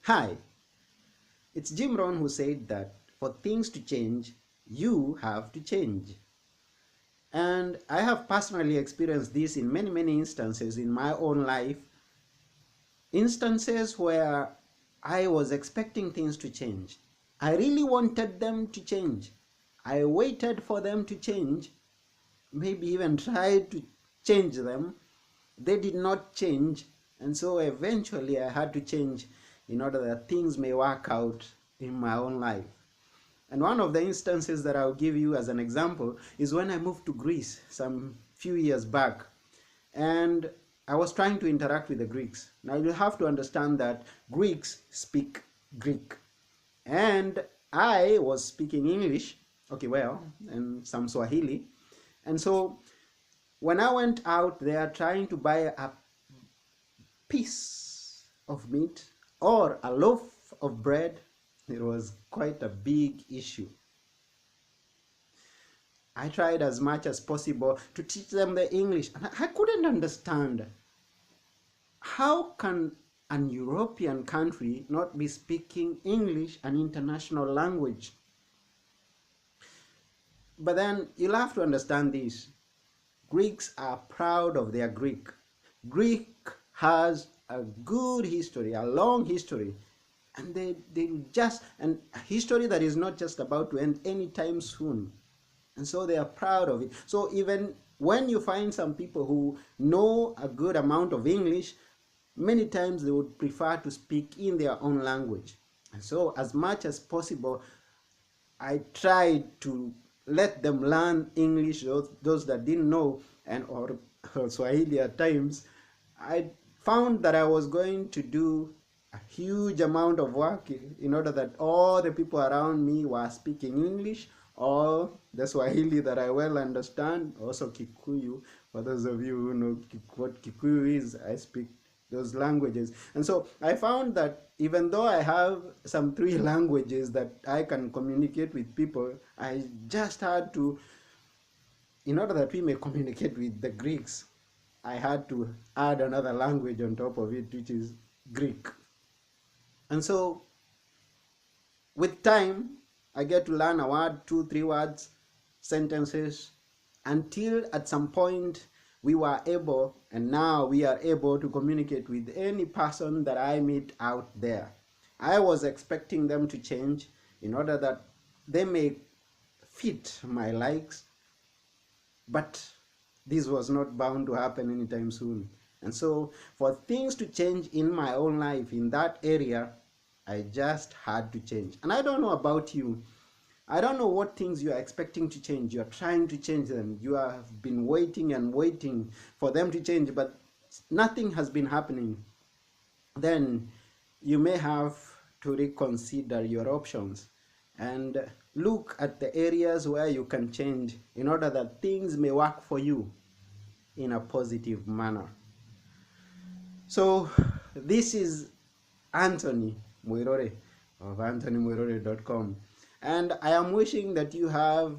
Hi, it's Jim Rohn who said that for things to change, you have to change. And I have personally experienced this in many, many instances in my own life. Instances where I was expecting things to change. I really wanted them to change. I waited for them to change, maybe even tried to change them. They did not change, and so eventually I had to change in order that things may work out in my own life. And one of the instances that I'll give you as an example is when I moved to Greece some few years back. And I was trying to interact with the Greeks. Now you have to understand that Greeks speak Greek. And I was speaking English, okay, well, and some Swahili. And so when I went out there trying to buy a piece of meat or a loaf of bread, it was quite a big issue. I tried as much as possible to teach them the English, and I couldn't understand how can an European country not be speaking English, an international language. But then you'll have to understand this. Greeks are proud of their Greek. Greek has a good history, a long history, and they just and a history that is not just about to end anytime soon. And so they are proud of it. So even when you find some people who know a good amount of English, many times they would prefer to speak in their own language. And so as much as possible, I tried to let them learn English, those that didn't know, and or Swahili at times. I found that I was going to do a huge amount of work in order that all the people around me were speaking English or the Swahili that I well understand, also Kikuyu. For those of you who know what Kikuyu is, I speak those languages. And so I found that even though I have some three languages that I can communicate with people, I just had to, in order that we may communicate with the Greeks, I had to add another language on top of it, which is Greek. And so with time, I get to learn a word, two, three words, sentences, until at some point we were able, and now we are able to communicate with any person that I meet out there. I was expecting them to change in order that they may fit my likes, but this was not bound to happen anytime soon. And so for things to change in my own life in that area, I just had to change. And I don't know about you. I don't know what things you are expecting to change. You are trying to change them. You have been waiting and waiting for them to change, but nothing has been happening. Then you may have to reconsider your options and look at the areas where you can change in order that things may work for you in a positive manner. So this is Anthony Muirore of anthonymuirore.com, and I am wishing that you have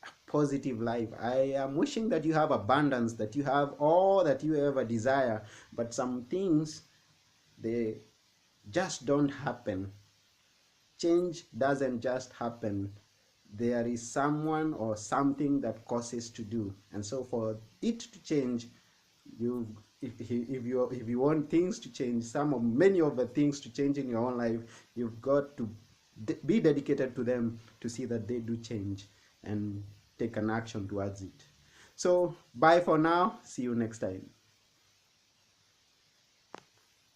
a positive life. I am wishing that you have abundance, that you have all that you ever desire, but some things, they just don't happen. Change doesn't just happen. There is someone or something that causes to do, and so for it to change, you if you want things to change, many of the things to change in your own life, you've got to be dedicated to them to see that they do change and take an action towards it. So bye for now, see you next time.